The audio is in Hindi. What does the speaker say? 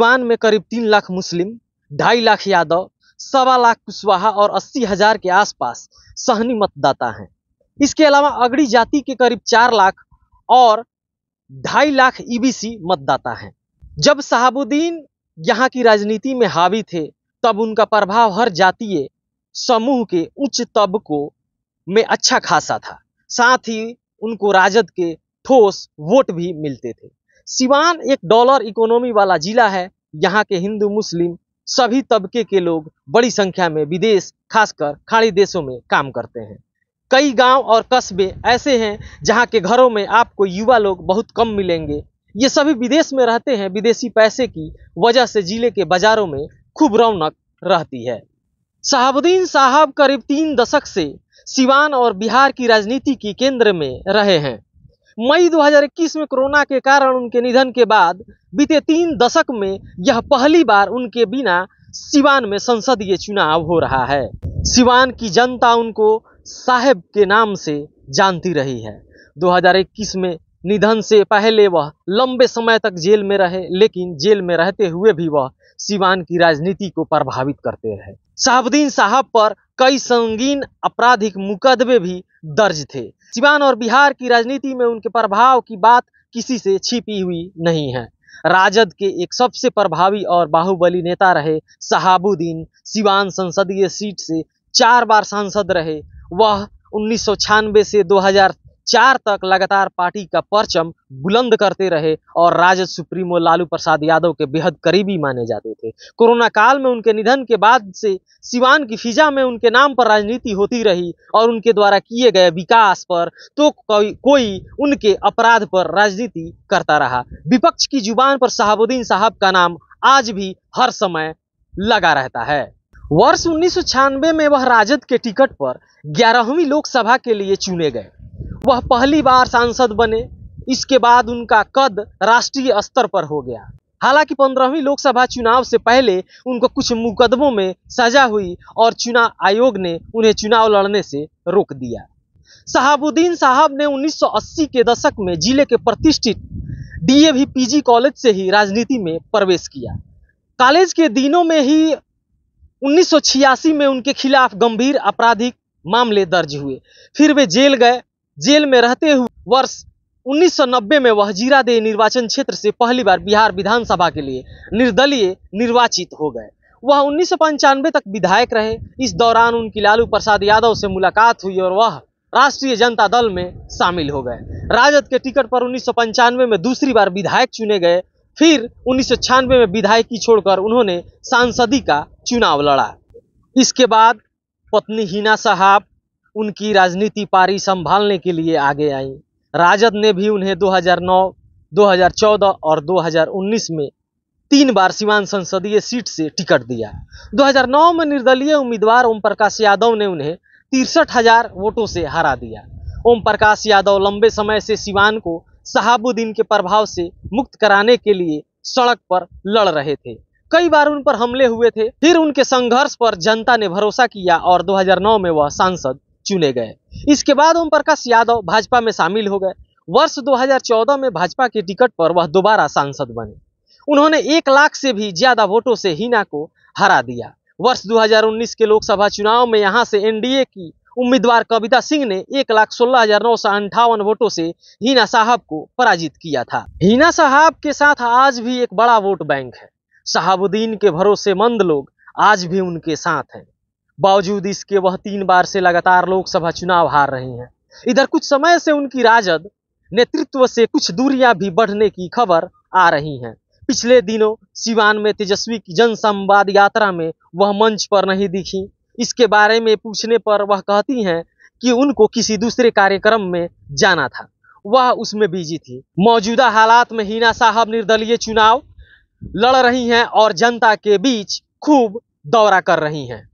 सिवान में करीब 3 लाख मुस्लिम, 2.5 लाख यादव, 1.25 लाख कुशवाहा और 80,000 के आसपास सहनी मतदाता हैं। इसके अलावा अगड़ी जाति के करीब 4 लाख और 2.5 लाख ईबीसी मतदाता हैं। जब शहाबुद्दीन यहाँ की राजनीति में हावी थे तब उनका प्रभाव हर जातीय समूह के उच्च तबकों में अच्छा खासा था। साथ ही उनको राजद के ठोस वोट भी मिलते थे। सिवान एक डॉलर इकोनॉमी वाला जिला है। यहाँ के हिंदू मुस्लिम सभी तबके के लोग बड़ी संख्या में विदेश, खासकर खाड़ी देशों में काम करते हैं। कई गांव और कस्बे ऐसे हैं जहां के घरों में आपको युवा लोग बहुत कम मिलेंगे। ये सभी विदेश में रहते हैं। विदेशी पैसे की वजह से जिले के बाजारों में खूब रौनक रहती है। शहाबुद्दीन साहब करीब 3 दशक से सिवान और बिहार की राजनीति की केंद्र में रहे हैं। मई 2021 में कोरोना के कारण उनके निधन के बाद बीते 3 दशक में यह पहली बार उनके बिना सिवान में संसदीय चुनाव हो रहा है। सिवान की जनता उनको साहेब के नाम से जानती रही है। 2021 में निधन से पहले वह लंबे समय तक जेल में रहे, लेकिन जेल में रहते हुए भी वह सिवान की राजनीति को प्रभावित करते रहे। शहाबुद्दीन साहब पर कई संगीन आपराधिक मुकदमे भी दर्ज थे। सिवान और बिहार की राजनीति में उनके प्रभाव की बात किसी से छिपी हुई नहीं है। राजद के एक सबसे प्रभावी और बाहुबली नेता रहे शहाबुद्दीन सिवान संसदीय सीट से 4 बार सांसद रहे। वह 1996 से 2004 तक लगातार पार्टी का परचम बुलंद करते रहे और राजद सुप्रीमो लालू प्रसाद यादव के बेहद करीबी माने जाते थे। कोरोना काल में उनके निधन के बाद से सिवान की फिजा में उनके नाम पर राजनीति होती रही और उनके द्वारा किए गए विकास पर तो कोई उनके अपराध पर राजनीति करता रहा। विपक्ष की जुबान पर शहाबुद्दीन साहब का नाम आज भी हर समय लगा रहता है। वर्ष 1996 में वह राजद के टिकट पर 11वीं लोकसभा के लिए चुने गए। वह पहली बार सांसद बने। इसके बाद उनका कद राष्ट्रीय स्तर पर हो गया। हालांकि 15वीं लोकसभा चुनाव से पहले उनको कुछ मुकदमों में सजा हुई और चुनाव आयोग ने उन्हें चुनाव लड़ने से रोक दिया। शहाबुद्दीन साहब ने 1980 के दशक में जिले के प्रतिष्ठित डीएवी पीजी कॉलेज से ही राजनीति में प्रवेश किया। कॉलेज के दिनों में ही 1986 में उनके खिलाफ गंभीर आपराधिक मामले दर्ज हुए। फिर वे जेल गए। जेल में रहते हुए वर्ष 1990 में वह जीरादेई निर्वाचन क्षेत्र से पहली बार बिहार विधानसभा के लिए निर्दलीय निर्वाचित हो गए। वह 1995 तक विधायक रहे। इस दौरान उनकी लालू प्रसाद यादव से मुलाकात हुई और वह राष्ट्रीय जनता दल में शामिल हो गए। राजद के टिकट पर 1995 में दूसरी बार विधायक चुने गए। फिर 1996 में विधायकी छोड़कर उन्होंने सांसदी का चुनाव लड़ा। इसके बाद पत्नी हिना साहब उनकी राजनीति पारी संभालने के लिए आगे आई। राजद ने भी उन्हें 2009, 2014 और 2019 में 3 बार सिवान संसदीय सीट से टिकट दिया। 2009 में निर्दलीय उम्मीदवार ओम प्रकाश यादव ने उन्हें 63,000 वोटों से हरा दिया। ओम प्रकाश यादव लंबे समय से सिवान को शहाबुद्दीन के प्रभाव से मुक्त कराने के लिए सड़क पर लड़ रहे थे। कई बार उन पर हमले हुए थे। फिर उनके संघर्ष पर जनता ने भरोसा किया और 2009 में वह सांसद चुने गए। इसके बाद ओम प्रकाश यादव भाजपा में शामिल हो गए। वर्ष 2014 में भाजपा के टिकट पर वह दोबारा सांसद बने। उन्होंने 1 लाख से भी ज्यादा वोटों से हिना को हरा दिया। वर्ष 2019 के लोकसभा चुनाव में यहां से एनडीए की उम्मीदवार कविता सिंह ने 1,16,958 वोटों से हिना साहब को पराजित किया था। हिना साहब के साथ आज भी एक बड़ा वोट बैंक है। शहाबुद्दीन के भरोसेमंद लोग आज भी उनके साथ हैं। बावजूद इसके वह 3 बार से लगातार लोकसभा चुनाव हार रही हैं। इधर कुछ समय से उनकी राजद नेतृत्व से कुछ दूरियां भी बढ़ने की खबर आ रही हैं। पिछले दिनों सिवान में तेजस्वी की जन संवाद यात्रा में वह मंच पर नहीं दिखी। इसके बारे में पूछने पर वह कहती हैं कि उनको किसी दूसरे कार्यक्रम में जाना था, वह उसमें बिजी थी। मौजूदा हालात में हिना साहब निर्दलीय चुनाव लड़ रही हैं और जनता के बीच खूब दौरा कर रही हैं।